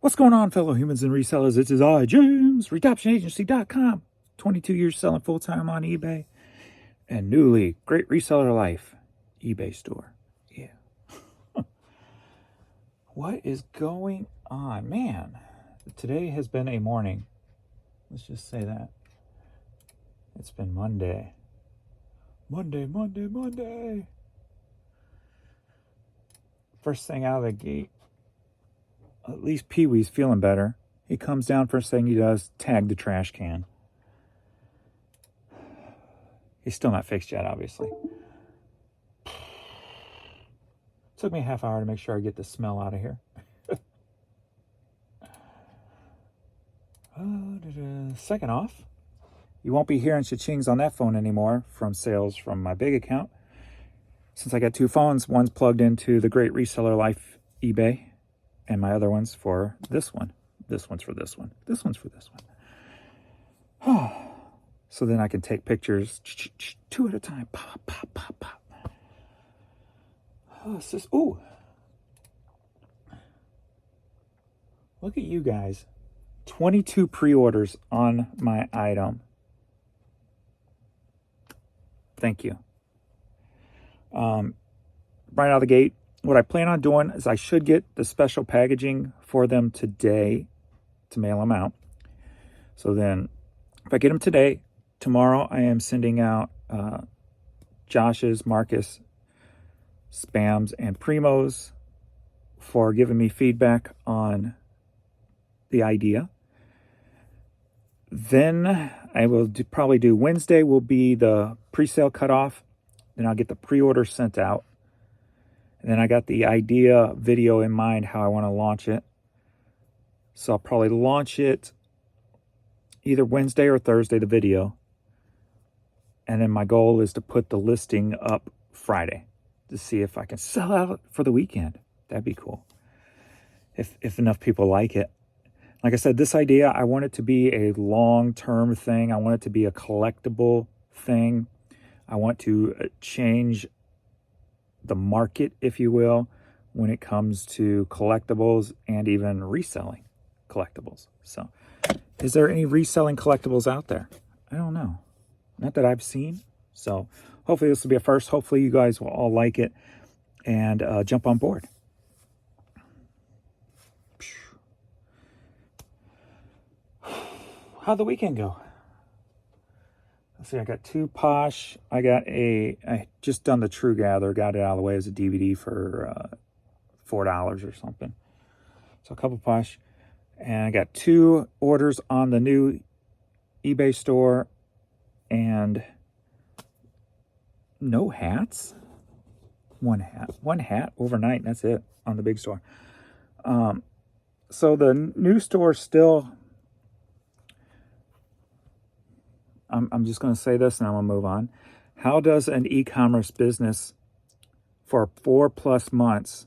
What's going on, fellow humans and resellers? It is I, James, redoptionagency.com. 22 years selling full-time on eBay. And newly, great reseller life, eBay store. Yeah. What is going on? Man, today has been a morning. Let's just say that. It's been Monday. Monday. First thing out of the gate, at least Pee-wee's feeling better. He comes down, first thing he does, tag the trash can. He's still not fixed yet, obviously. Took me a half hour to make sure I get the smell out of here. Second off, you won't be hearing cha-chings on that phone anymore from sales from my big account. Since I got two phones, one's plugged into the Great Reseller Life eBay, and my other one's for this one. This one's for this one. This one's for this one. So then I can take pictures two at a time. Pop, pop, pop, pop. Ooh. Look at you guys. 22 pre-orders on my item. Thank you. Right out of the gate, what I plan on doing is I should get the special packaging for them today to mail them out. So then if I get them today, tomorrow I am sending out Josh's, Marcus, Spams, and Primos for giving me feedback on the idea. Then I will probably do Wednesday will be the pre-sale cutoff. Then I'll get the pre-order sent out. And then I got the idea video in mind how I want to launch it. So I'll probably launch it either Wednesday or Thursday, the video. And then my goal is to put the listing up Friday to see if I can sell out for the weekend. That'd be cool. If enough people like it. Like I said, this idea, I want it to be a long-term thing. I want it to be a collectible thing. I want to change the market, if you will, when it comes to collectibles and even reselling collectibles. So, is there any reselling collectibles out there? I don't know. Not that I've seen. So, hopefully this will be a first. Hopefully you guys will all like it and jump on board. How'd the weekend go? Let's see, I got two Posh. I just done the True Gather, got it out of the way as a DVD for $4 or something. So a couple Posh. And I got two orders on the new eBay store and no hats. One hat overnight, and that's it on the big store. So the new store still, I'm just going to say this and I'm going to move on. How does an e-commerce business for 4+ months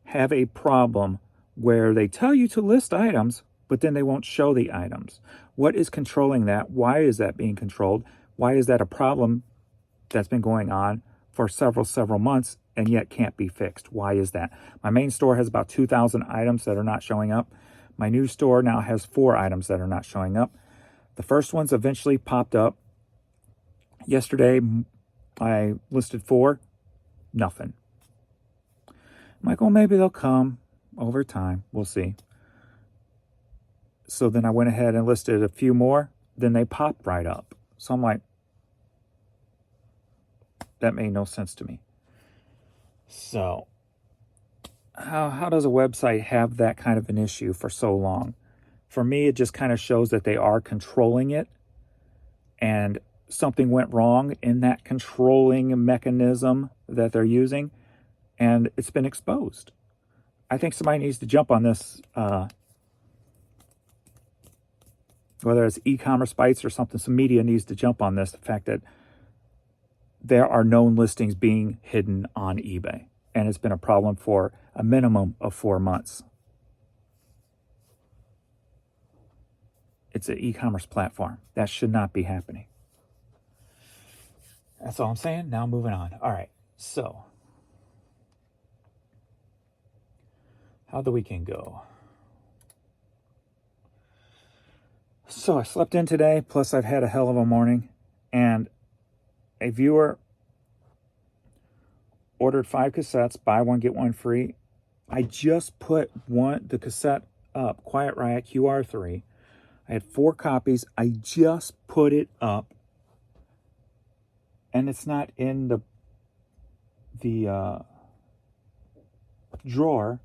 have a problem where they tell you to list items, but then they won't show the items? What is controlling that? Why is that being controlled? Why is that a problem that's been going on for several months and yet can't be fixed? Why is that? My main store has about 2,000 items that are not showing up. My new store now has 4 items that are not showing up. The first ones eventually popped up. Yesterday, I listed 4. Nothing. I'm like, well, maybe they'll come over time. We'll see. So then I went ahead and listed a few more. Then they popped right up. So I'm like, that made no sense to me. So how does a website have that kind of an issue for so long? For me, it just kind of shows that they are controlling it and something went wrong in that controlling mechanism that they're using and it's been exposed. I think somebody needs to jump on this, whether it's e-commerce bites or something, some media needs to jump on this, the fact that there are known listings being hidden on eBay and it's been a problem for a minimum of 4 months. It's an e-commerce platform. That should not be happening. That's all I'm saying. Now moving on. All right. So, how'd the weekend go? So I slept in today, plus I've had a hell of a morning, and a viewer ordered 5 cassettes, buy one, get one free. I just put the cassette up, Quiet Riot QR3. I had 4 copies. I just put it up, and it's not in the drawer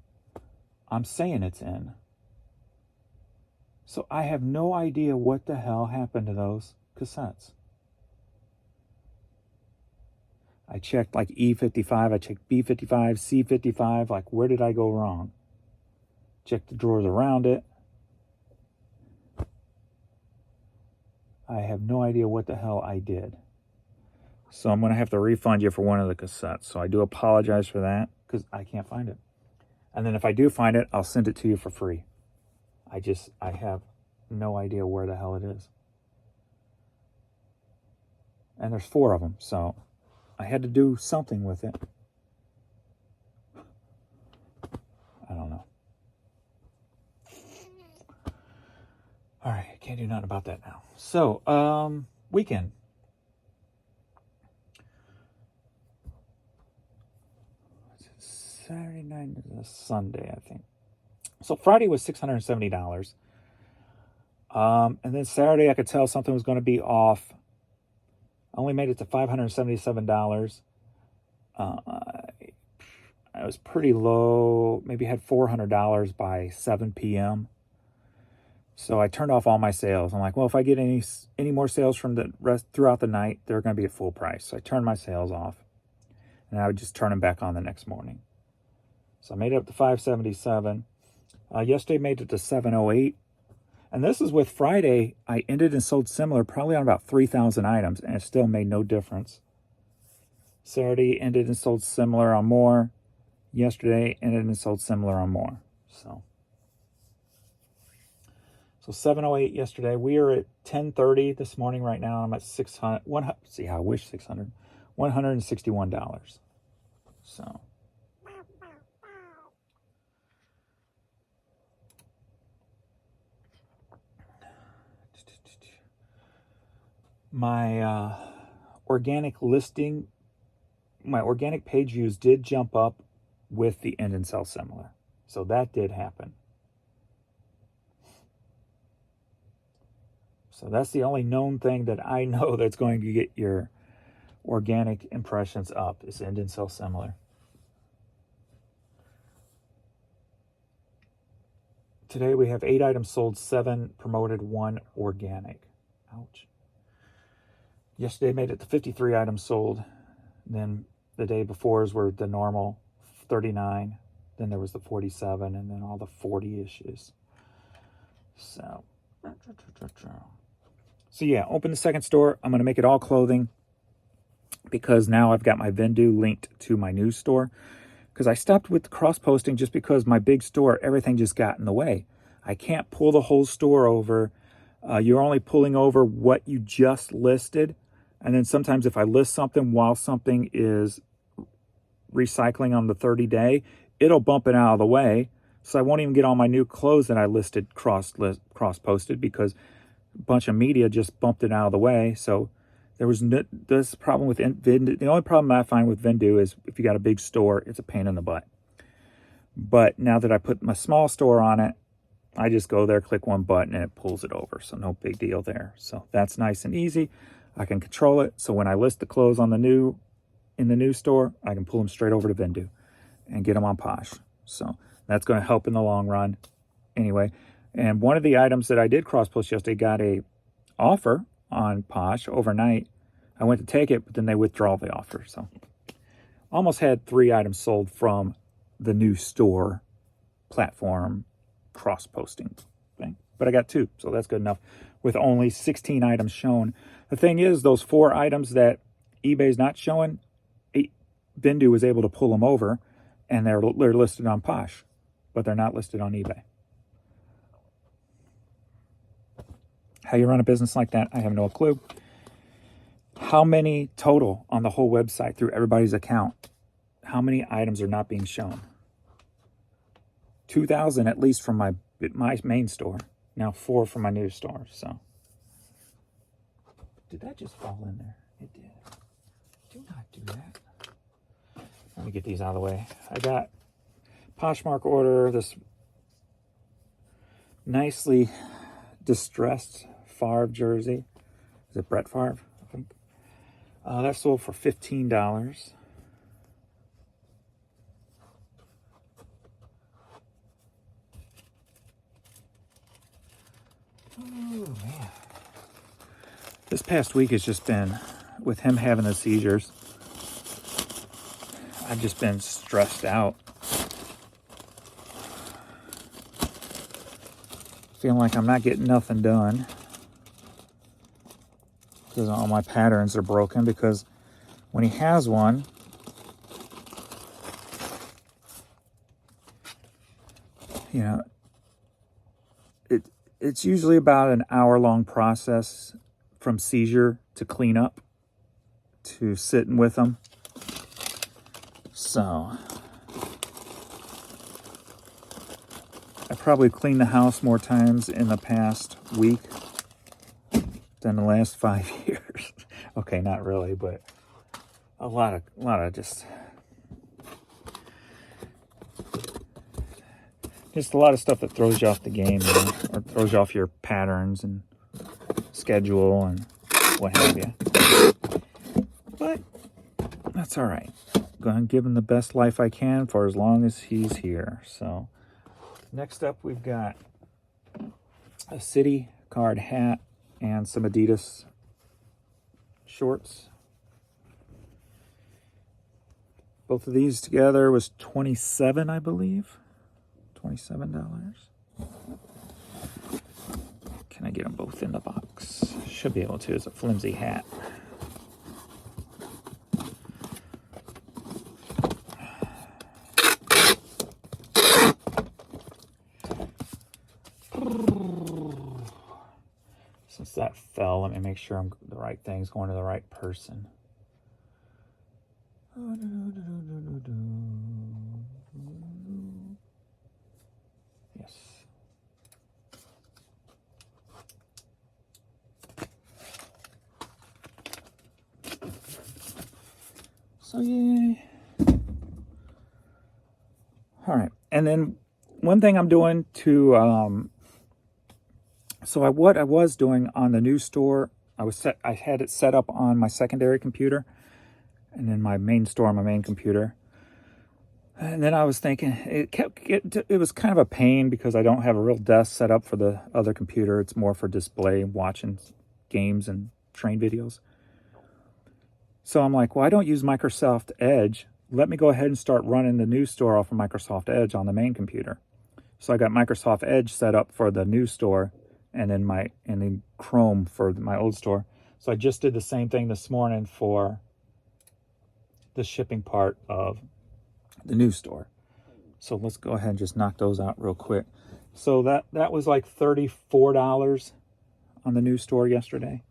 I'm saying it's in. So I have no idea what the hell happened to those cassettes. I checked like E55, I checked B55, C55, like where did I go wrong? Checked the drawers around it. I have no idea what the hell I did. So I'm going to have to refund you for one of the cassettes. So I do apologize for that because I can't find it. And then if I do find it, I'll send it to you for free. I have no idea where the hell it is. And there's 4 of them, so I had to do something with it. I don't know. All right, I can't do nothing about that now. So, weekend. Saturday night is a Sunday, I think. So Friday was $670. And then Saturday, I could tell something was going to be off. I only made it to $577. I was pretty low. Maybe had $400 by 7 p.m. So I turned off all my sales. I'm like, well, if I get any more sales from the rest throughout the night, they're going to be at full price. So I turned my sales off, and I would just turn them back on the next morning. So I made it up to 577. Yesterday made it to 708. And this is with Friday. I ended and sold similar, probably on about 3,000 items, and it still made no difference. Saturday ended and sold similar on more. Yesterday ended and sold similar on more. So 708 yesterday. We are at 1030 this morning right now. I'm at 600. See how I wish 600. $161. So. My organic listing, my organic page views did jump up with the end and sell similar. So that did happen. So that's the only known thing that I know that's going to get your organic impressions up is end and sell similar. Today we have 8 items sold, 7 promoted, 1 organic. Ouch. Yesterday made it to 53 items sold. Then the day before's were the normal 39. Then there was the 47, and then all the 40 issues. So yeah, open the second store. I'm going to make it all clothing because now I've got my Vendu linked to my news store. Because I stopped with cross-posting just because my big store, everything just got in the way. I can't pull the whole store over. You're only pulling over what you just listed. And then sometimes if I list something while something is recycling on the 30-day, it'll bump it out of the way. So I won't even get all my new clothes that I listed cross-posted because a bunch of media just bumped it out of the way. So there was this problem with Vendu. The only problem I find with Vendu is if you got a big store, it's a pain in the butt. But now that I put my small store on it, I just go there, click one button, and it pulls it over. So no big deal there. So that's nice and easy. I can control it. So when I list the clothes in the new store, I can pull them straight over to Vendu and get them on Posh. So that's going to help in the long run. Anyway, and one of the items that I did cross-post yesterday got a offer on Posh overnight. I went to take it, but then they withdrew the offer. So almost had 3 items sold from the new store platform cross-posting thing. But I got 2, so that's good enough with only 16 items shown. The thing is, those 4 items that eBay's not showing, Vendu was able to pull them over, and they're listed on Posh, but they're not listed on eBay. How you run a business like that, I have no clue. How many total on the whole website through everybody's account? How many items are not being shown? 2,000 at least from my main store. Now 4 for my new store. So, did that just fall in there? It did. Do not do that. Let me get these out of the way. I got Poshmark order this nicely distressed Favre jersey. Is it Brett Favre? I think. That sold for $15. Oh, man. This past week has just been, with him having the seizures, I've just been stressed out. Feeling like I'm not getting nothing done. Because all my patterns are broken, because when he has one, you know, it's usually about an hour-long process from seizure to clean up to sitting with them. So I probably cleaned the house more times in the past week than the last 5 years. Okay, not really, but a lot of just a lot of stuff that throws you off the game, you know, or throws you off your patterns and schedule and what have you. But that's all right. Going to give him the best life I can for as long as he's here. So next up, we've got a City Card hat and some Adidas shorts. Both of these together was $27, I believe. $27. Can I get them both in the box? Should be able to. It's a flimsy hat. Since that fell, let me make sure the right thing's going to the right person. Yes. So yeah. All right, and then one thing I'm doing to what I was doing on the new store, I had it set up on my secondary computer, and then my main store on my main computer. And then I was thinking, it was kind of a pain because I don't have a real desk set up for the other computer. It's more for display, watching games and train videos. So I'm like, well, I don't use Microsoft Edge. Let me go ahead and start running the new store off of Microsoft Edge on the main computer. So I got Microsoft Edge set up for the new store, and then Chrome for my old store. So I just did the same thing this morning for the shipping part of the new store. So let's go ahead and just knock those out real quick. So that was like $34 on the new store yesterday.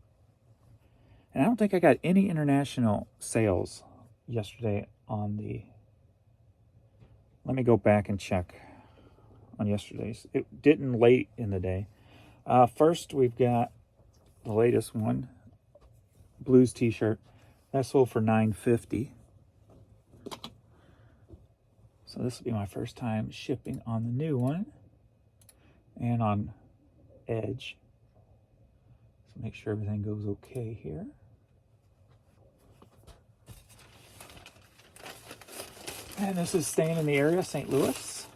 And I don't think I got any international sales yesterday on the... Let me go back and check on yesterday's. It didn't late in the day. First, we've got the latest one, Blues t-shirt. That sold for $9.50. So this will be my first time shipping on the new one and on Edge. So make sure everything goes okay here. And this is staying in the area, St. Louis.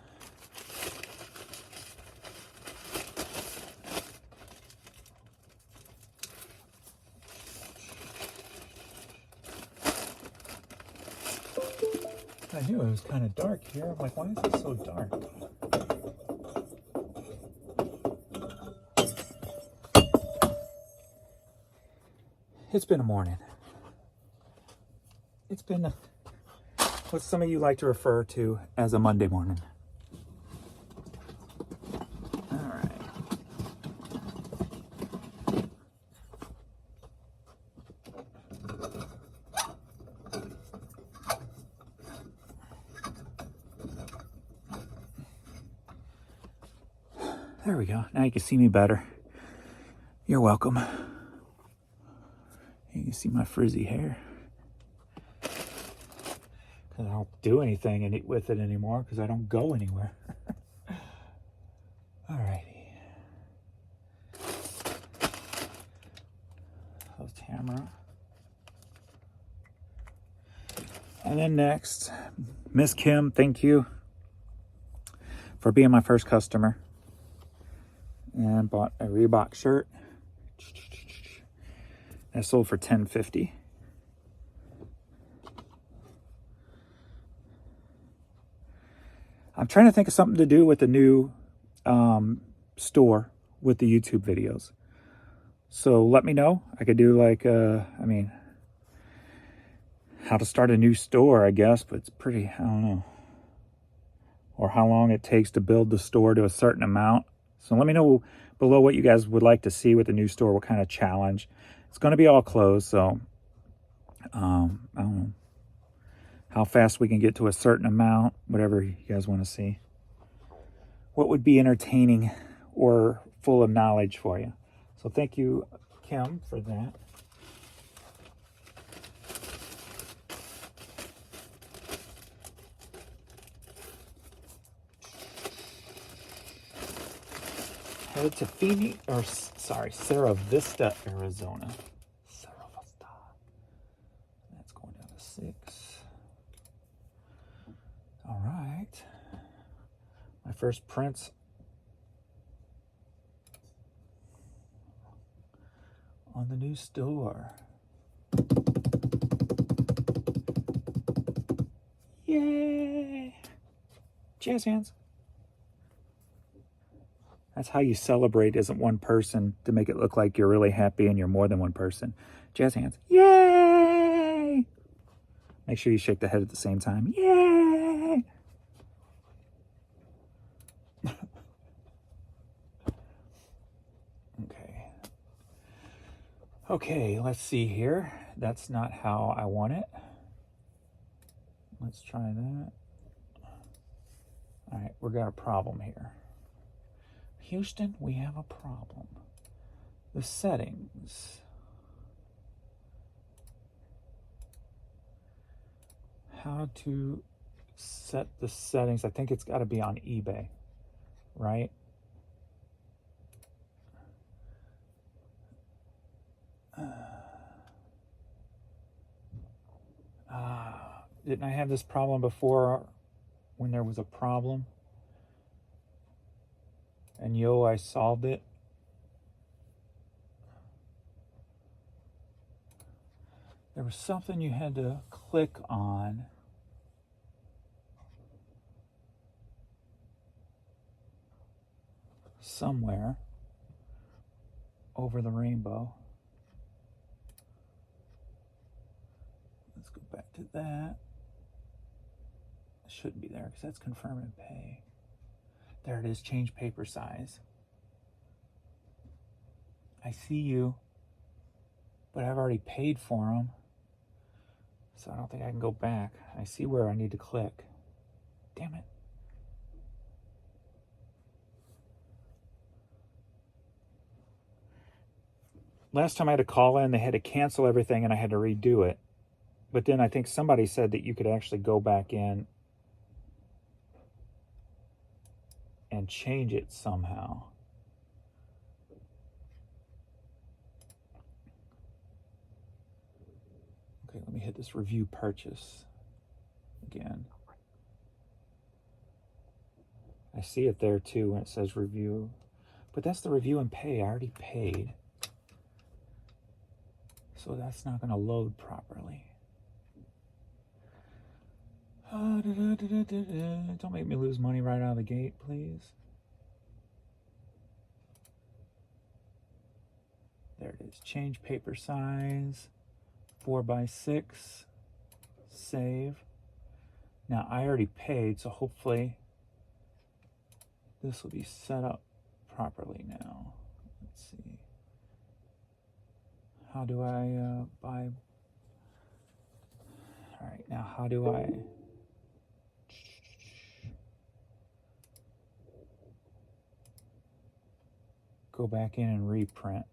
I knew it was kind of dark here. I'm like, why is it so dark? It's been a morning. It's been what some of you like to refer to as a Monday morning. All right. There we go. Now you can see me better. You're welcome. You can see my frizzy hair. Because I don't do anything with it anymore because I don't go anywhere. Alrighty. Closed camera. And then next, Miss Kim, thank you for being my first customer. And bought a Reebok shirt. That sold for $10.50. I'm trying to think of something to do with the new store with the YouTube videos. So let me know. I could do like, how to start a new store, I guess, but it's pretty, I don't know. Or how long it takes to build the store to a certain amount. So let me know below what you guys would like to see with the new store, what kind of challenge. It's going to be all closed, so I don't know how fast we can get to a certain amount, whatever you guys want to see. What would be entertaining or full of knowledge for you. So thank you, Kim, for that. Headed to Cerro Vista, Arizona. Cerro Vista. That's going down to 6. All right. My first prints on the new store. Yay! Jazz hands. That's how you celebrate as one person to make it look like you're really happy and you're more than one person. Jazz hands. Yay! Make sure you shake the head at the same time. Yay! Okay. Okay, let's see here. That's not how I want it. Let's try that. All right, we got a problem here. Houston, we have a problem. The settings. How to set the settings. I think it's got to be on eBay, right? Didn't I have this problem before when there was a problem? And I solved it. There was something you had to click on. Somewhere over the rainbow. Let's go back to that. It shouldn't be there because that's confirm and pay. There it is, change paper size. I see you, but I've already paid for them. So I don't think I can go back. I see where I need to click. Damn it. Last time I had to call in, they had to cancel everything and I had to redo it. But then I think somebody said that you could actually go back in and change it somehow. Okay, let me hit this review purchase again. I see it there too when it says review. But that's the review and pay. I already paid. So that's not going to load properly. Don't make me lose money right out of the gate, please. There it is. Change paper size. 4x6. Save. Now I already paid, so hopefully this will be set up properly now. Let's see. How do I buy? All right, now how do I? go back in and reprint.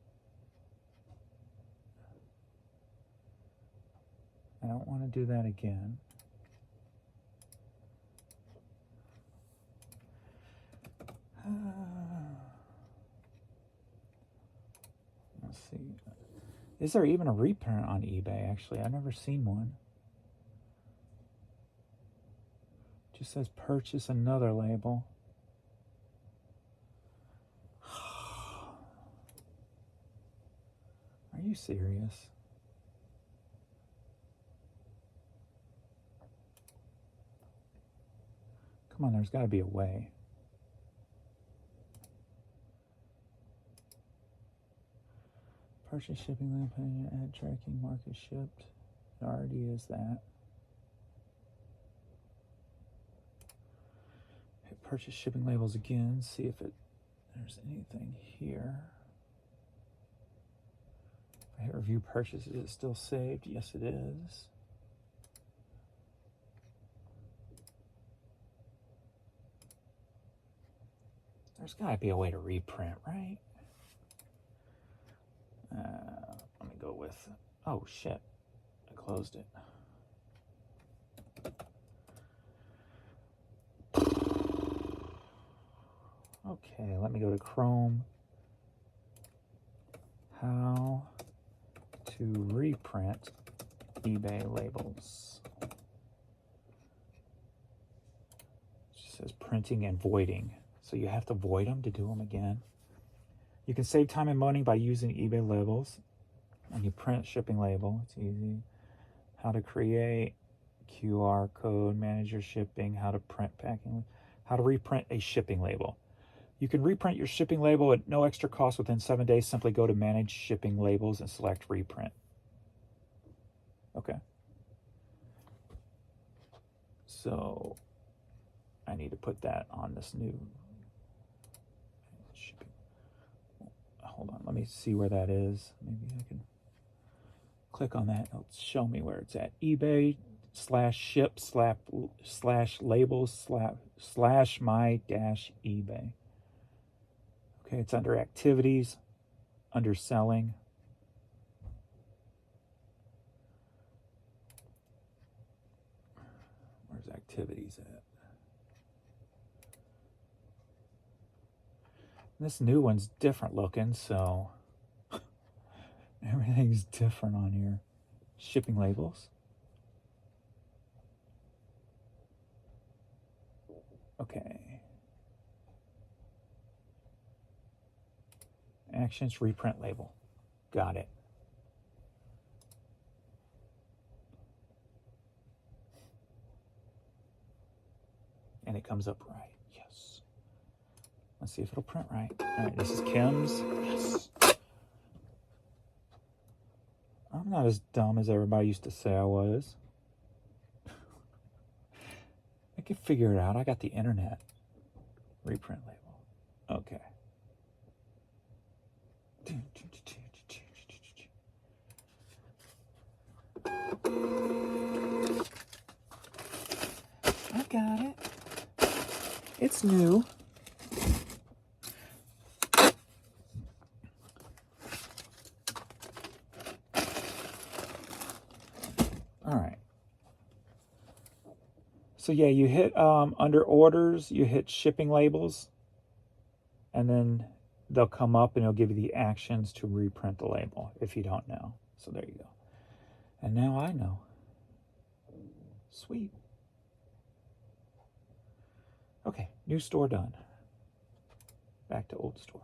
I don't want to do that again. Let's see. Is there even a reprint on eBay, actually? I've never seen one. It just says purchase another label. Are you serious? Come on, there's got to be a way. Purchase shipping label, add tracking, market shipped. It already is that. Hit purchase shipping labels again, see if there's anything here. If I hit review purchases, is it still saved? Yes, it is. There's got to be a way to reprint, right? Let me go with, oh shit, I closed it. Okay, let me go to Chrome. How to reprint eBay labels. It says printing and voiding. So you have to void them to do them again. You can save time and money by using eBay labels. When you print shipping label, it's easy. How to create QR code, manage your shipping, how to print packing, how to reprint a shipping label. You can reprint your shipping label at no extra cost within 7 days. Simply go to manage shipping labels and select reprint. Okay. So I need to put that on this new shipping. Hold on, let me see where that is. Maybe I can click on that. It'll show me where it's at. eBay/ship/labels/my-eBay. Okay, it's under activities, under selling. Where's activities at? This new one's different looking, so everything's different on here. Shipping labels. Okay. Actions, reprint label. Got it. And it comes up right. Yes. Let's see if it'll print right. All right, this is Kim's. Yes. I'm not as dumb as everybody used to say I was. I can figure it out. I got the internet. Reprint label. Okay. I got it. It's new. All right. So yeah, you hit under orders, you hit shipping labels, and then they'll come up and it'll give you the actions to reprint the label if you don't know. So there you go. And now I know. Sweet. Okay, new store done. Back to old store.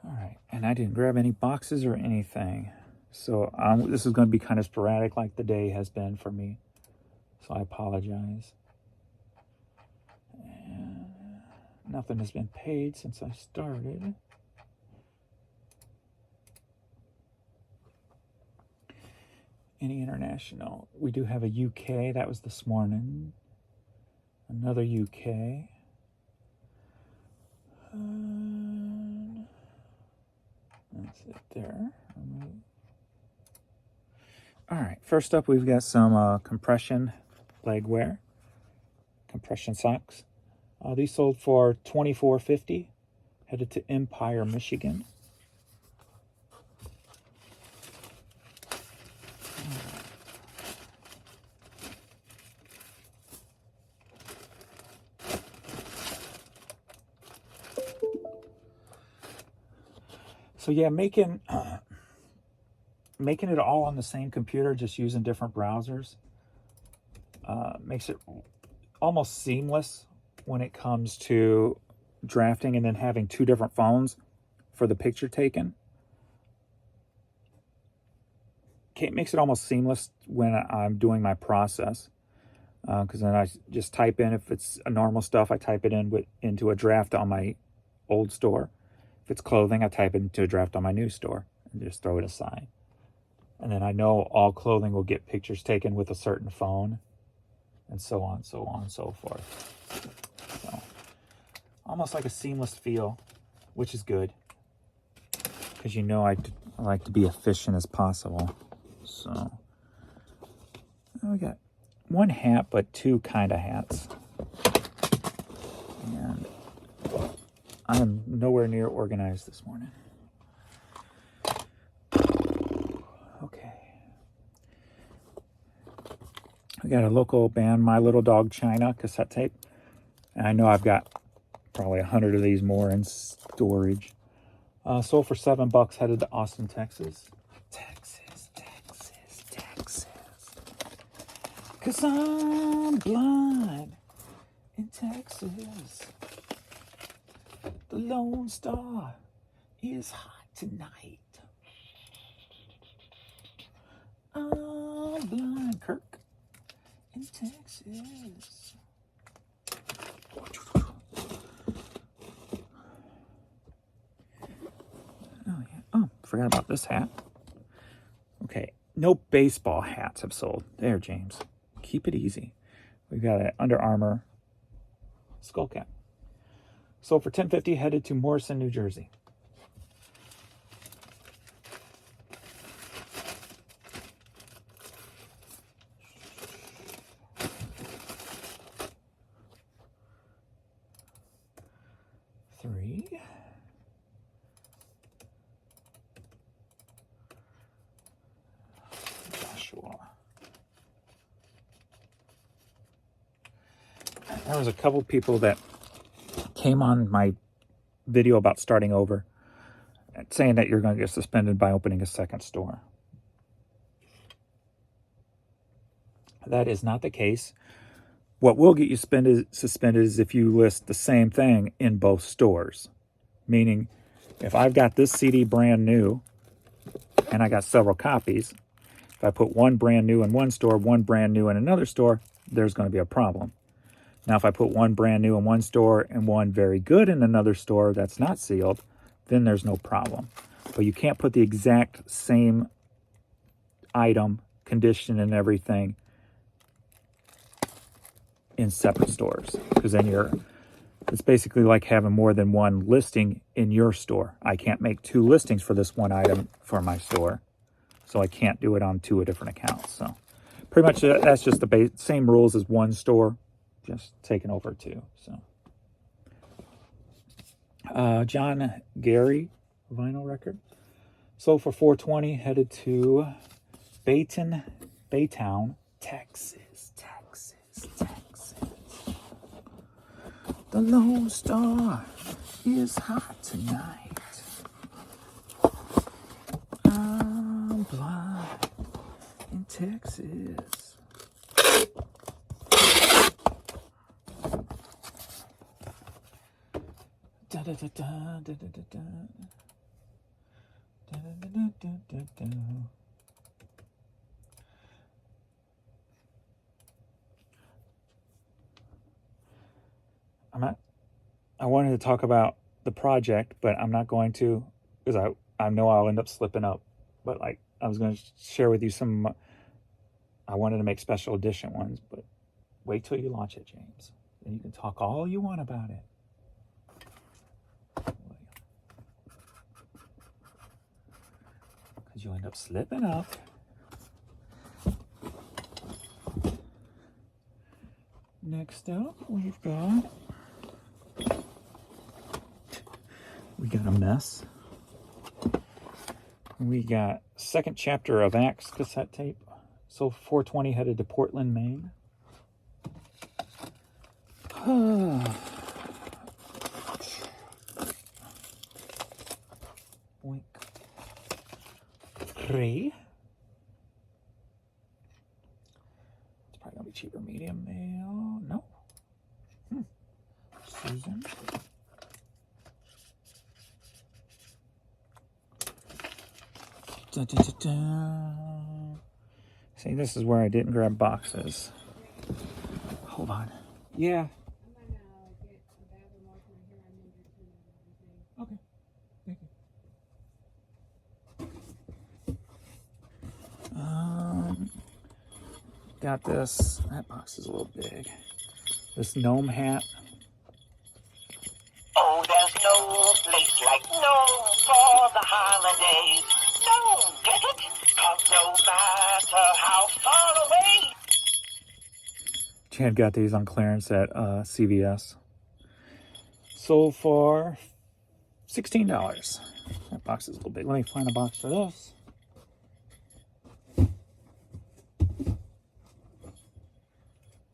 All right, and I didn't grab any boxes or anything. So this is going to be kind of sporadic like the day has been for me. So I apologize. And nothing has been paid since I started. Any international? We do have a UK. That was this morning. Another UK. That's it there. All right, first up we've got some compression leg wear, compression socks. These sold for $24.50, headed to Empire, Michigan. So yeah, making it all on the same computer, just using different browsers, makes it almost seamless when it comes to drafting and then having two different phones for the picture taken. It makes it almost seamless when I'm doing my process, because then I just type in, if it's a normal stuff, I type it into a draft on my old store. If it's clothing, I type it into a draft on my new store and just throw it aside. And then I know all clothing will get pictures taken with a certain phone, and so on, so on, so forth. So almost like a seamless feel, which is good, because you know I like to be efficient as possible. So we got one hat, but two kind of hats. And I am nowhere near organized this morning. Okay. We got a local band, My Little Dog China cassette tape. And I know I've got probably 100 of these more in storage. Sold for $7, headed to Austin, Texas. Texas. 'Cause I'm blind in Texas. The Lone Star is hot tonight. I'm blind, Kirk, in Texas. Oh, yeah. Oh, forgot about this hat. Okay, no baseball hats have sold. There, James. Keep it easy. We've got an Under Armour skull cap. Sold for $10.50, headed to Morrison, New Jersey. Three. Joshua. There was a couple people that came on my video about starting over, saying that you're going to get suspended by opening a second store. That is not the case. What will get you suspended is if you list the same thing in both stores. Meaning, if I've got this CD brand new and I got several copies, if I put one brand new in one store, one brand new in another store, there's going to be a problem. Now, if I put one brand new in one store and one very good in another store that's not sealed, then there's no problem. But you can't put the exact same item, condition, and everything in separate stores, because then it's basically like having more than one listing in your store. I can't make two listings for this one item for my store, so I can't do it on two different accounts. So pretty much that's just the same rules as one store, just taken over two. So John Gary vinyl record sold for $4.20, headed to Baytown, Texas. The Lone Star is hot tonight. I'm blind in Texas. Da da da da da da da da da da da da da. I wanted to talk about the project, but I'm not going to, because I know I'll end up slipping up. But like, I was going to share with you some, I wanted to make special edition ones, but wait till you launch it, James. Then you can talk all you want about it. Because you'll end up slipping up. Next up, we got a mess. We got second chapter of Axe cassette tape. So 420 headed to Portland, Maine. Boink. 3. It's probably gonna be cheaper. Medium mail. No. Susan. Da, da, da, da. See, this is where I didn't grab boxes. Hold on. Yeah. Okay. Thank you. Got this. That box is a little big. This gnome hat. Oh, there's no place like Nome for the holidays. No, get it? 'Cause no matter how far away. Chad got these on clearance at CVS. Sold for $16. That box is a little big. Let me find a box for this.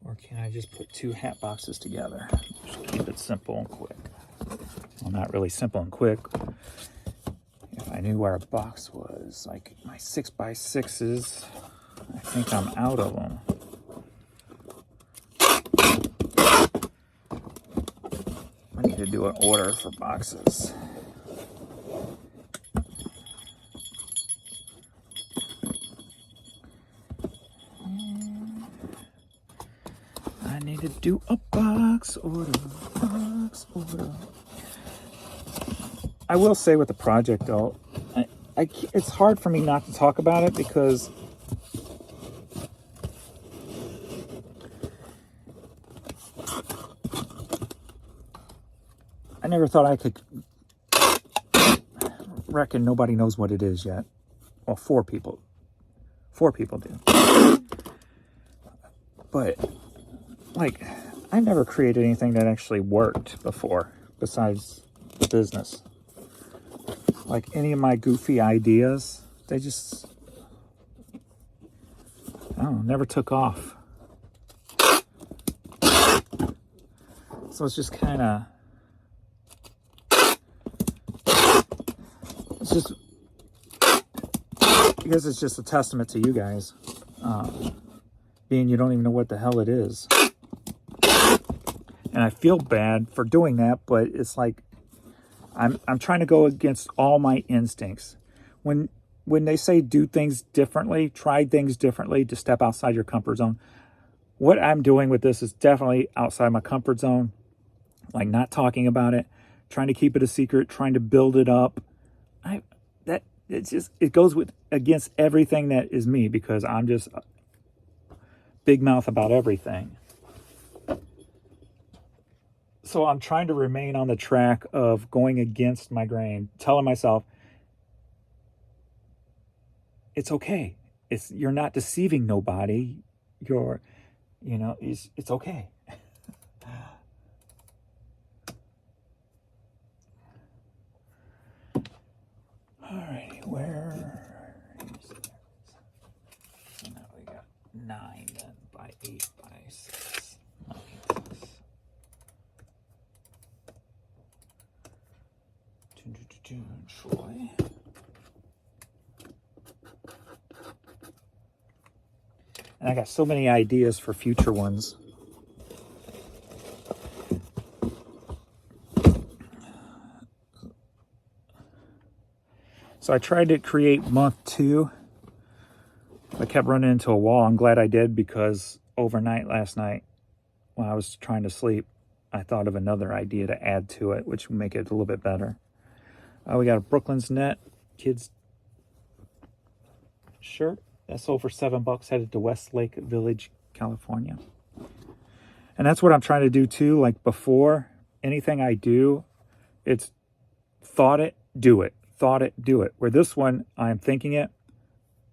Or can I just put 2 hat boxes together? Just keep it simple and quick. Well, not really simple and quick. If I knew where a box was, like my 6x6s, I think I'm out of them. I need to do an order for boxes. I need to do a box order. I will say with the project though, it's hard for me not to talk about it because I never thought I could reckon nobody knows what it is yet. Well, 4 people. 4 people do. But, like, I've never created anything that actually worked before besides the business. Like, any of my goofy ideas, they just, I don't know, never took off. So it's just kind of, it's just, I guess it's just a testament to you guys, being you don't even know what the hell it is. And I feel bad for doing that, but it's like, I'm trying to go against all my instincts. When they say do things differently, try things differently to step outside your comfort zone, what I'm doing with this is definitely outside my comfort zone. Like not talking about it, trying to keep it a secret, trying to build it up. It goes against everything that is me because I'm just big mouth about everything. So I'm trying to remain on the track of going against my grain, telling myself, it's okay. You're not deceiving nobody. It's okay. Alrighty, where is it? So now we got 9 then by 8 by 6. Troy. And I got so many ideas for future ones. So I tried to create month 2. I kept running into a wall. I'm glad I did because overnight last night when I was trying to sleep, I thought of another idea to add to it, which would make it a little bit better. We got a Brooklyn's Net kids shirt. That's sold for $7, headed to Westlake Village, California. And that's what I'm trying to do too. Like before, anything I do, it's thought it, do it. Thought it, do it. Where this one, I'm thinking it,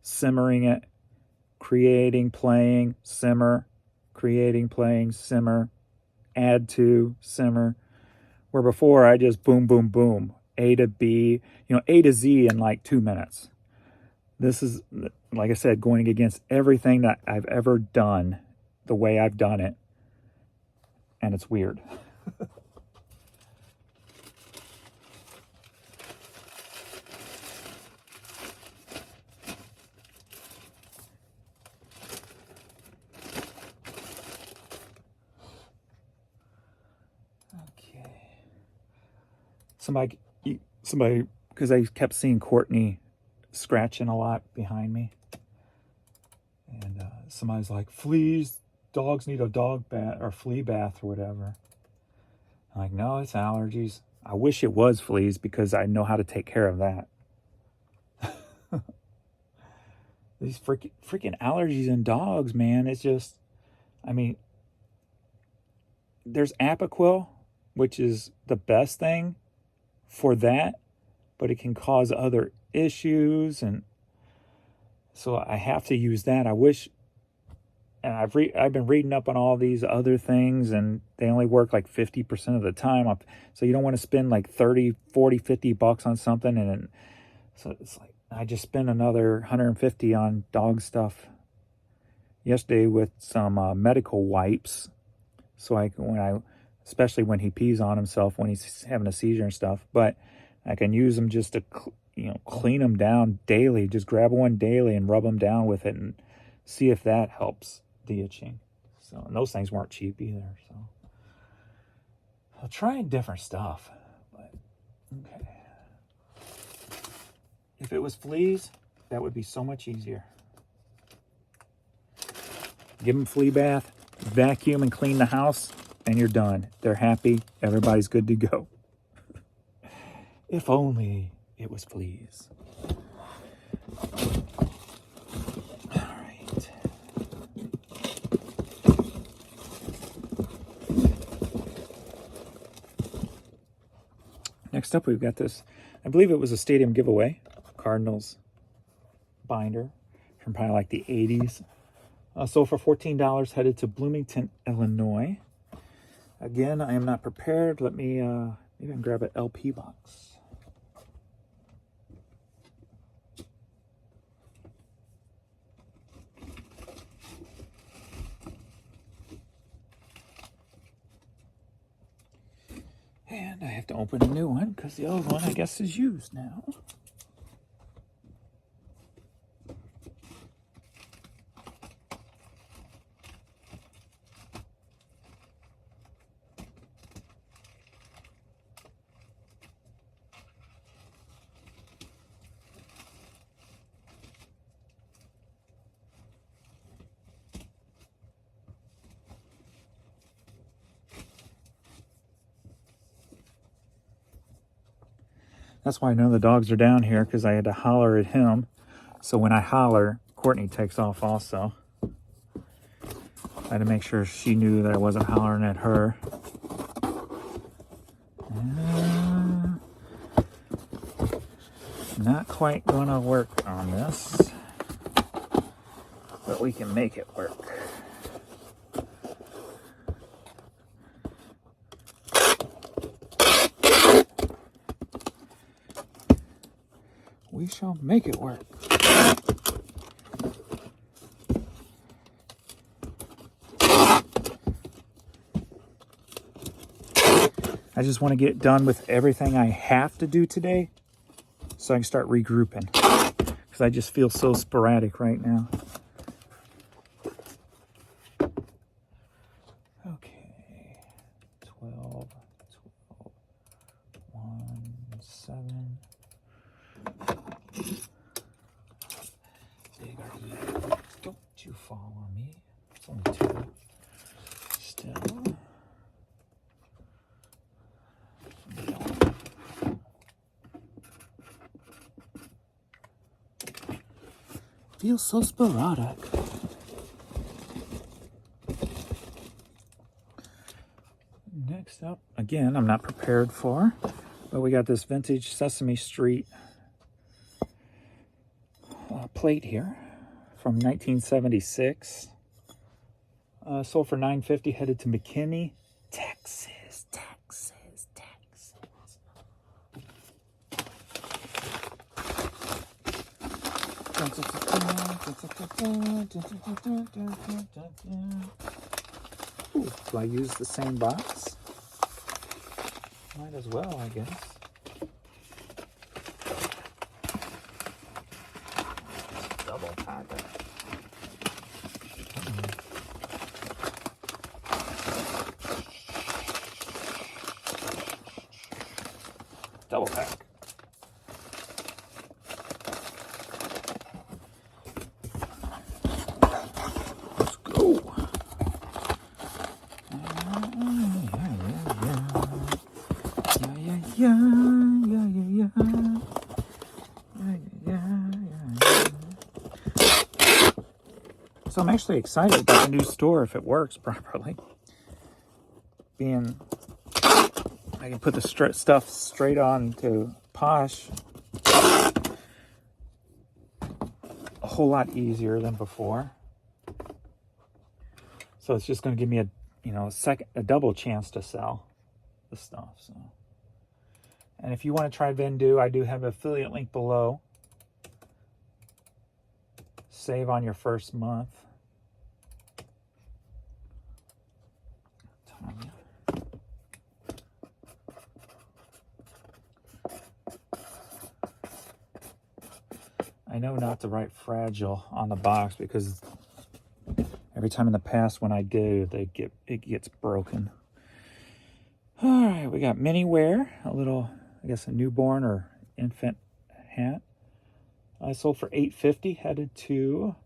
simmering it, creating, playing, simmer, creating, playing, simmer, add to, simmer. Where before I just boom, boom, boom, A to B, A to Z in like 2 minutes. This is, like I said, going against everything that I've ever done, the way I've done it. And it's weird. Okay. Somebody, because I kept seeing Courtney scratching a lot behind me. And somebody's like, fleas, dogs need a dog bath or flea bath or whatever. I'm like, no, it's allergies. I wish it was fleas because I know how to take care of that. These freaking allergies in dogs, man. It's just, I mean, there's Apoquel, which is the best thing for that, but it can cause other issues, and so I have to use that. I wish, and I've been reading up on all these other things, and they only work like 50% of the time. So you don't want to spend like 30, 40, 50 bucks on something, and so it's like I just spent another 150 on dog stuff yesterday with some medical wipes. So especially when he pees on himself, when he's having a seizure and stuff, but I can use them just to, clean them down daily. Just grab one daily and rub them down with it and see if that helps the itching. So, and those things weren't cheap either. So I'm trying different stuff, but okay. If it was fleas, that would be so much easier. Give them flea bath, vacuum and clean the house, and you're done. They're happy. Everybody's good to go. If only it was fleas. All right. Next up, we've got this. I believe it was a stadium giveaway. Cardinals binder from probably like the 80s. Sold for $14, headed to Bloomington, Illinois. Again, I am not prepared. Let me maybe I can grab an LP box. And I have to open a new one because the old one, I guess, is used now. That's why I know the dogs are down here, because I had to holler at him. So when I holler, Courtney takes off also. I had to make sure she knew that I wasn't hollering at her. Not quite gonna work on this, but we can make it work. We shall make it work. I just want to get done with everything I have to do today so I can start regrouping, because I just feel so sporadic right now. Okay, 12, 1, 7. Don't you follow me. It's only 2. Still. Feels so sporadic. Next up, again, I'm not prepared for, but we got this vintage Sesame Street plate here from 1976. Sold for $9.50. Headed to McKinney, Texas. Ooh, do I use the same box? Might as well, I guess. Double pack it. Double pack. Let's go. So I'm actually excited about the new store if it works properly. Being I can put the stuff straight on to Posh a whole lot easier than before. So it's just going to give me a double chance to sell the stuff. So, and if you want to try Vendoo, I do have an affiliate link below. Save on your first month. I know not to write fragile on the box because every time in the past when I do, it gets broken. All right, we got mini wear, a little, I guess, a newborn or infant hat. I sold for $8.50. Headed to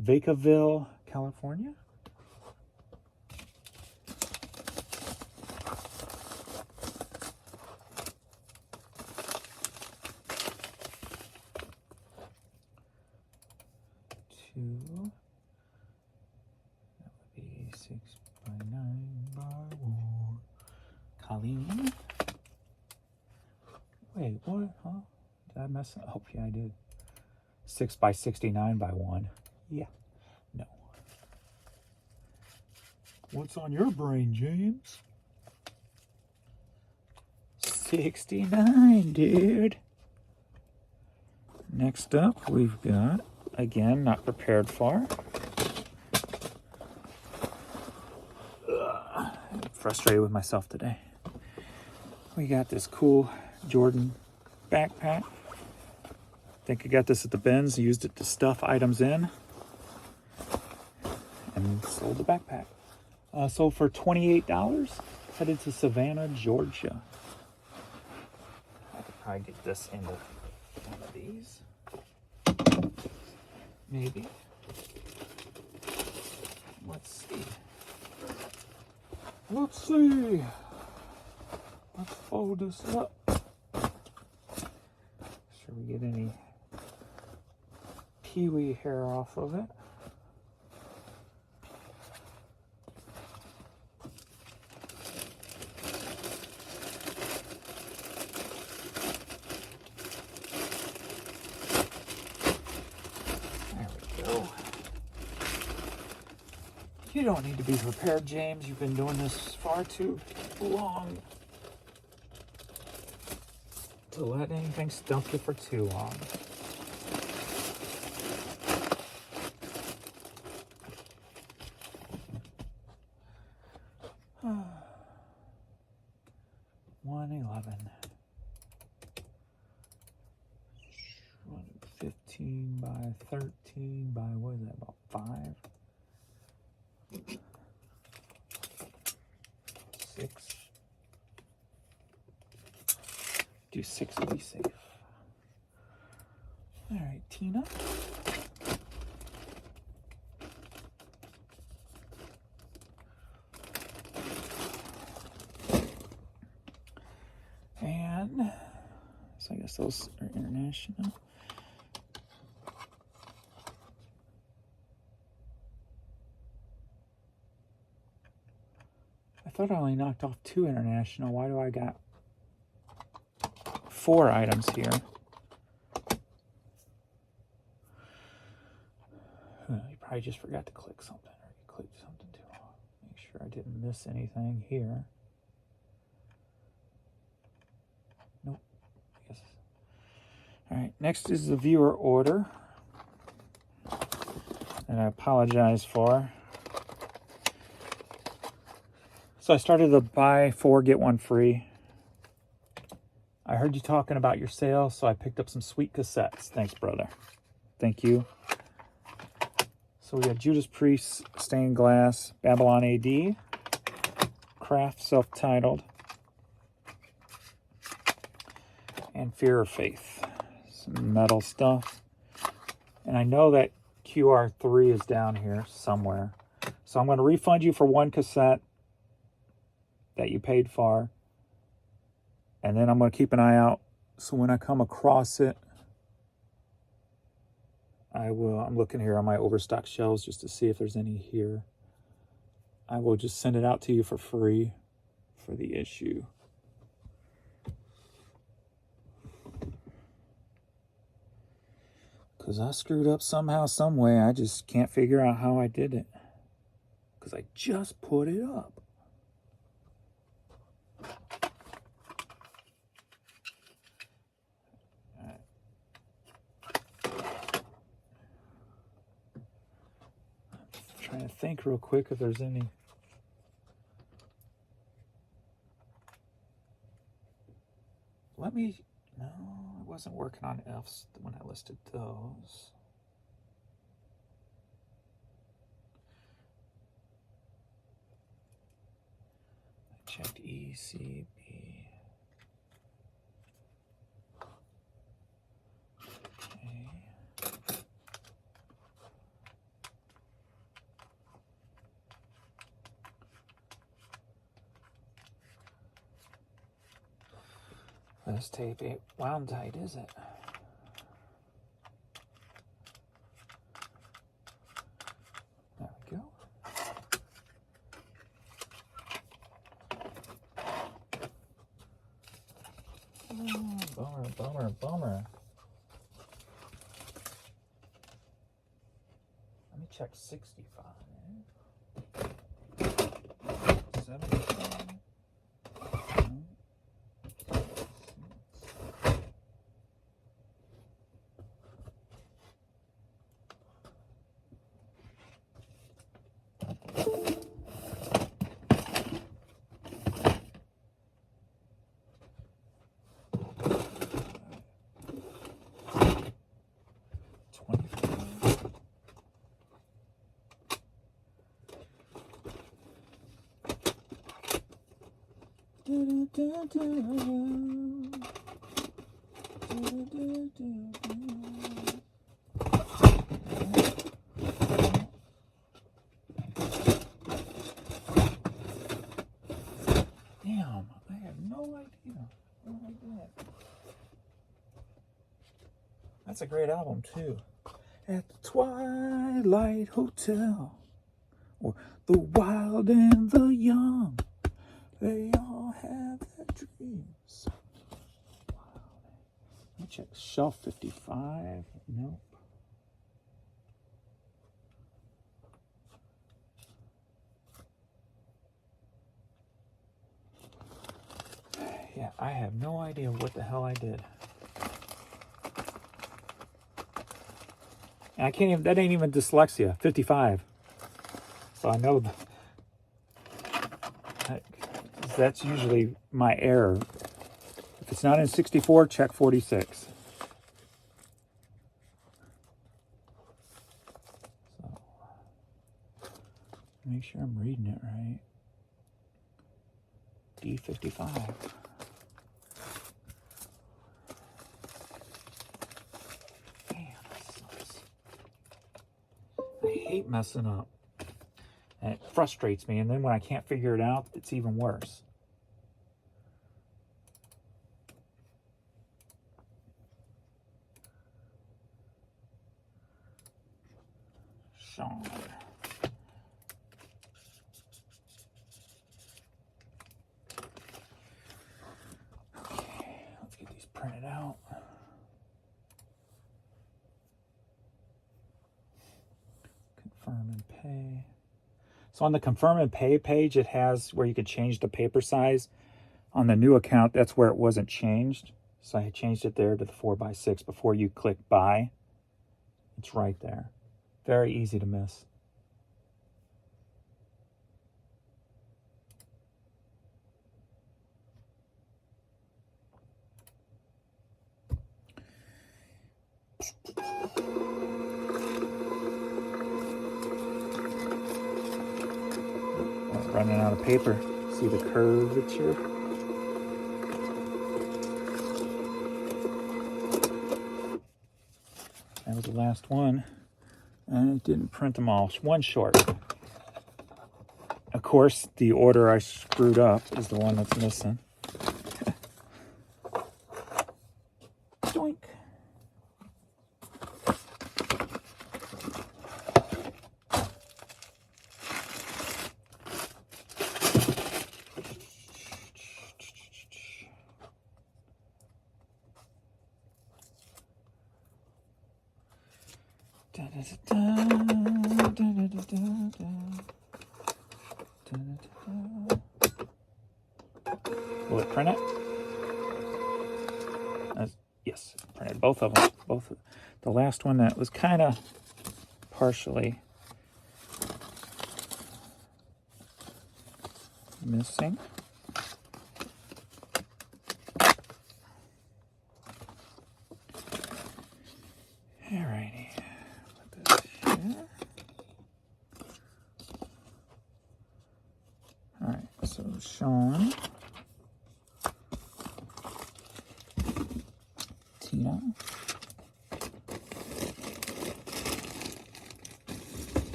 Vacaville, California. That would be 6 by 9 by 1. Colleen. Wait, what? Huh? Did I mess up? Oh, yeah, I did. 6 by 69 by 1. Yeah. No. What's on your brain, James? 69, dude. Next up, we've got, again, not prepared for. I'm frustrated with myself today. We got this cool Jordan backpack. I think I got this at the bins, used it to stuff items in, and sold the backpack. Sold for $28. Headed to Savannah, Georgia. I could probably get this into one of these. Maybe. Let's see. Let's fold this up. Sure we get any peewee hair off of it. You don't need to be prepared, James. You've been doing this far too long to let anything stump you for too long. $111. 15 by 13 by, what is that, about 5? 6. Do 6 to be safe. All right, Tina. And so I guess those are international. I thought I only knocked off 2 international. Why do I got 4 items here? You probably just forgot to click something, or you click something to make sure I didn't miss anything here. Nope. Yes. All right, next is the viewer order. And I apologize for. So I started the buy 4, get 1 free. I heard you talking about your sale, so I picked up some sweet cassettes. Thanks, brother. Thank you. So we got Judas Priest, Stained Glass, Babylon AD, Craft, self-titled, and Fear of Faith. Some metal stuff. And I know that QR3 is down here somewhere. So I'm going to refund you for 1 cassette that you paid for. And then I'm going to keep an eye out. So when I come across it, I'm looking here on my overstock shelves just to see if there's any here. I will just send it out to you for free for the issue. Because I screwed up somehow, some way. I just can't figure out how I did it. Because I just put it up. Trying to think real quick if there's any. No, I wasn't working on F's when I listed those. I checked ECB. Okay. This tape ain't wound tight, is it? There we go. Oh, bummer. Let me check 65. 75. Damn, I have no idea what I did. That's a great album too. At the Twilight Hotel, or the wild and the young, they all have their dreams. Wow. Let me check shelf 55. Nope. Yeah, I have no idea what the hell I did. And I can't even, that ain't even dyslexia. 55. So I know that's usually my error. If it's not in 64, check 46. So, make sure I'm reading it right. D55. Damn, that sucks. I hate messing up. And it frustrates me, and then when I can't figure it out, it's even worse. Sean. Okay, let's get these printed out. Confirm and pay. So on the confirm and pay page, it has where you could change the paper size. On the new account, that's where it wasn't changed. So I changed it there to the 4x6 before you click buy. It's right there. Very easy to miss. Running out of paper. See the curvature? That was the last one. And it didn't print them all. One short. Of course, the order I screwed up is the one that's missing. Doink. Will it print it? Yes, printed both of them. Both. The last one that was kind of partially missing. Alrighty. Put this here. Alright, so Sean, Tina,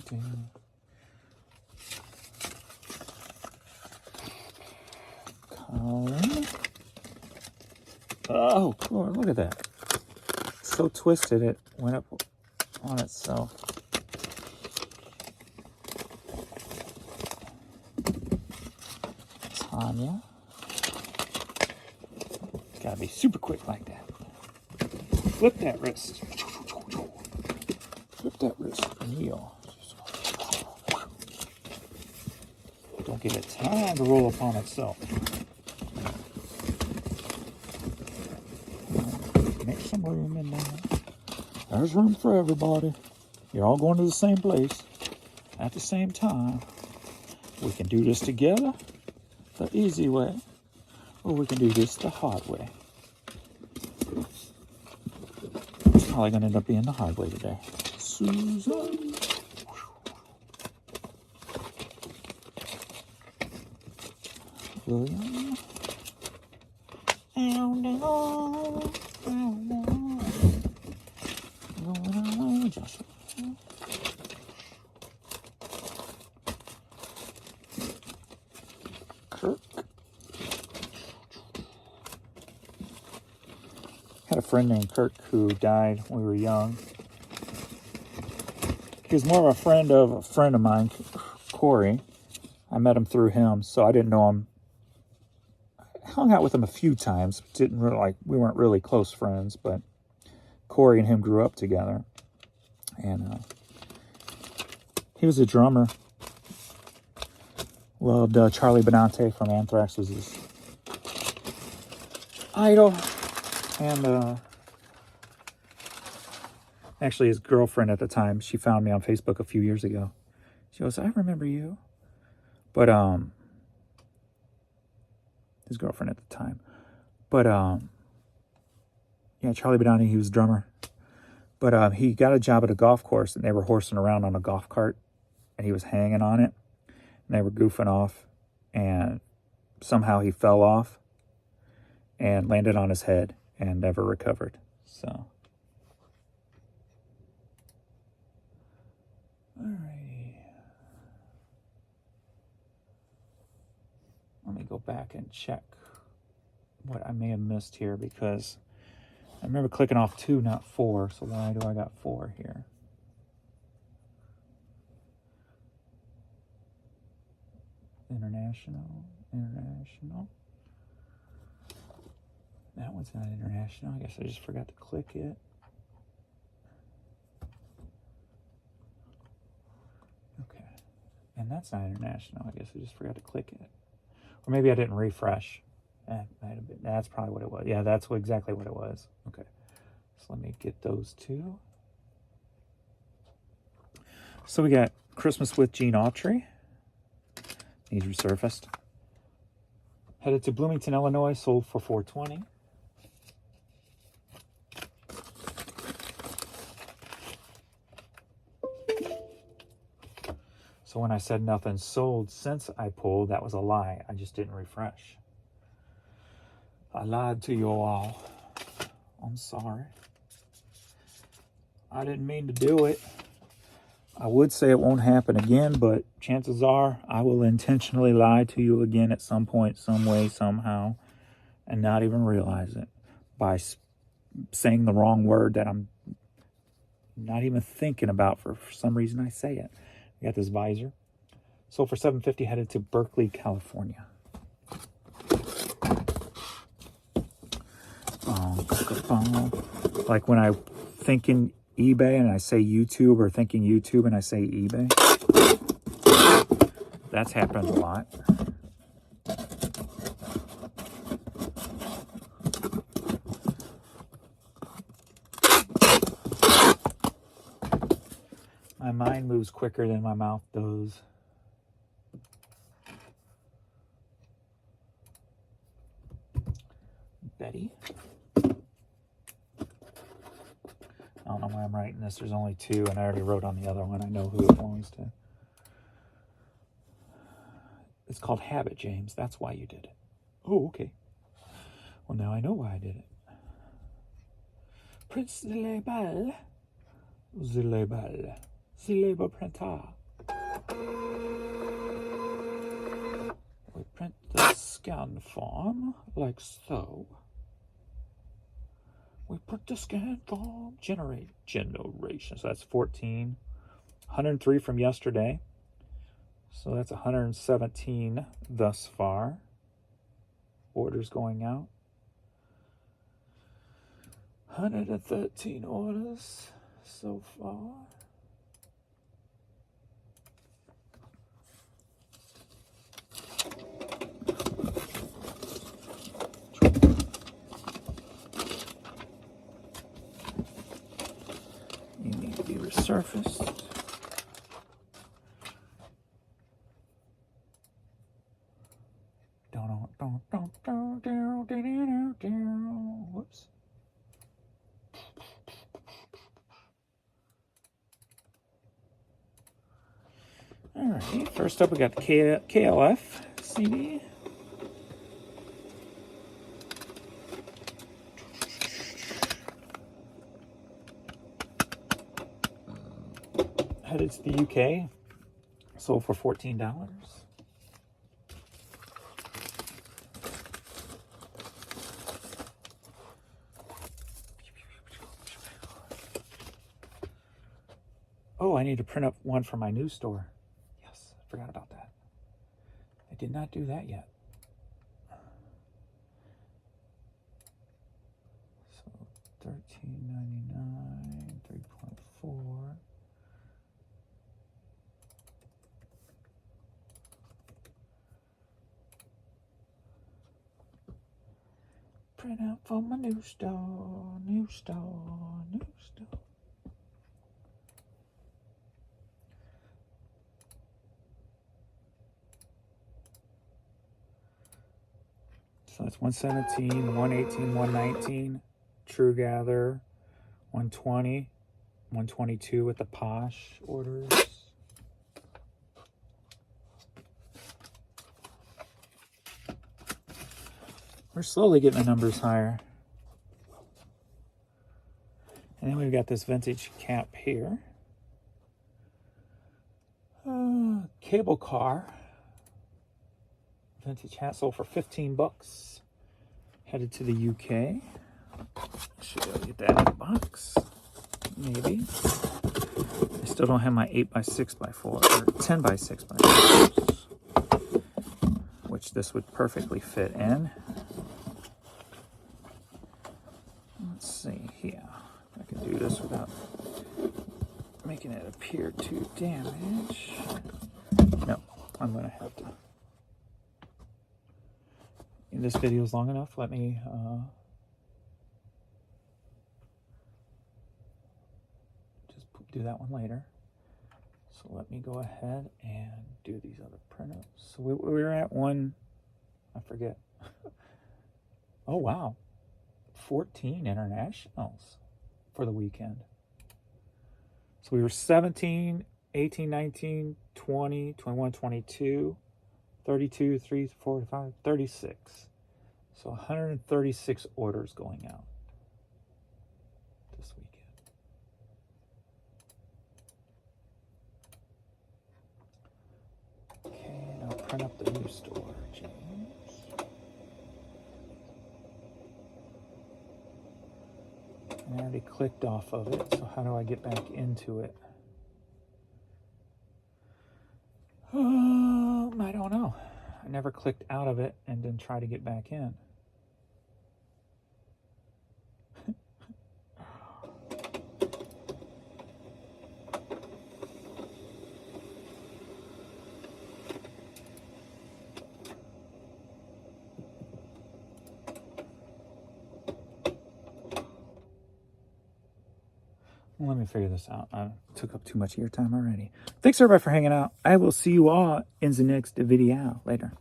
Colin. Oh, cool. Look at that. So twisted it went up on itself. Tanya. Gotta be super quick like that. Flip that wrist. Flip that wrist. Kneel. Don't give it time to roll upon itself. Make some room in there. There's room for everybody. You're all going to the same place at the same time. We can do this together the easy way, or we can do this the hard way. It's probably going to end up being the hard way today. Susan. William. Oh no. Oh no. Oh, Joshua. Kirk. Had a friend named Kirk who died when we were young. He was more of a friend of mine, Corey. I met him through him, so I didn't know him. I hung out with him a few times. We weren't really close friends, but Corey and him grew up together. And he was a drummer. Loved Charlie Benante from Anthrax was his idol. And actually his girlfriend at the time, she found me on Facebook a few years ago. She goes, I remember you. But his girlfriend at the time. But yeah, Charlie Benante, he was a drummer. But he got a job at a golf course, and they were horsing around on a golf cart, and he was hanging on it, and they were goofing off, and somehow he fell off and landed on his head and never recovered. So, alrighty. Let me go back and check what I may have missed here, because I remember clicking off 2, not 4. So why do I got 4 here? International. That one's not international. I guess I just forgot to click it. that's not international. I guess I just forgot to click it. Or maybe I didn't refresh. That might have been, that's probably what it was. Yeah, that's exactly what it was. Okay. So let me get those two. So we got Christmas with Gene Autry. He's resurfaced. Headed to Bloomington, Illinois, sold for $420. So when I said nothing sold since I pulled, that was a lie. I just didn't refresh. I lied to you all. I'm sorry. I didn't mean to do it. I would say it won't happen again, but chances are I will intentionally lie to you again at some point, some way, somehow, and not even realize it by saying the wrong word that I'm not even thinking about. For some reason I say it. We got this visor. Sold for $750, headed to Berkeley, California. Like when I thinking eBay and I say YouTube, or thinking YouTube and I say eBay. That's happened a lot. My mind moves quicker than my mouth does. Betty. I don't know why I'm writing this. There's only two, and I already wrote on the other one. I know who it belongs to. It's called Habit, James. That's why you did it. Oh, okay. Well, now I know why I did it. Prince de Lebel. The label. The label printer. We print the scan form like so. We put the scan form generation. So that's 14. 103 from yesterday. So that's 117 thus far. Orders going out. 113 orders so far. You need to be resurfaced. Whoops. All right, first up we got the KLF CD. Headed to the UK, sold for $14. Oh, I need to print up one for my new store. Yes, I forgot about that. I did not do that yet. So $13.99, 3.4. Print out for my new store, new store, new store. So it's 117, 118, 119, True Gather, 120, 122 with the Posh orders. We're slowly getting the numbers higher. And then we've got this vintage cap here. Cable car. Vintage hat, sold for $15. Headed to the UK. Should be able to get that in the box. Maybe. I still don't have my 8x6x4 or 10x6x4, which this would perfectly fit in. Let's see here. I can do this without making it appear too damaged. No, I'm going to have to... This video is long enough. Let me... just do that one later. So let me go ahead and do these other printouts. So we were at one... I forget. Oh, wow. 14 internationals for the weekend. So we were 17, 18, 19, 20, 21, 22, 32, 3, 4, 5, 36. So 136 orders going out this weekend. Okay, now print up the new store, James. I already clicked off of it, so how do I get back into it? I don't know. I never clicked out of it and then try to get back in. Let me figure this out. I took up too much of your time already. Thanks everybody for hanging out. I will see you all in the next video. Later.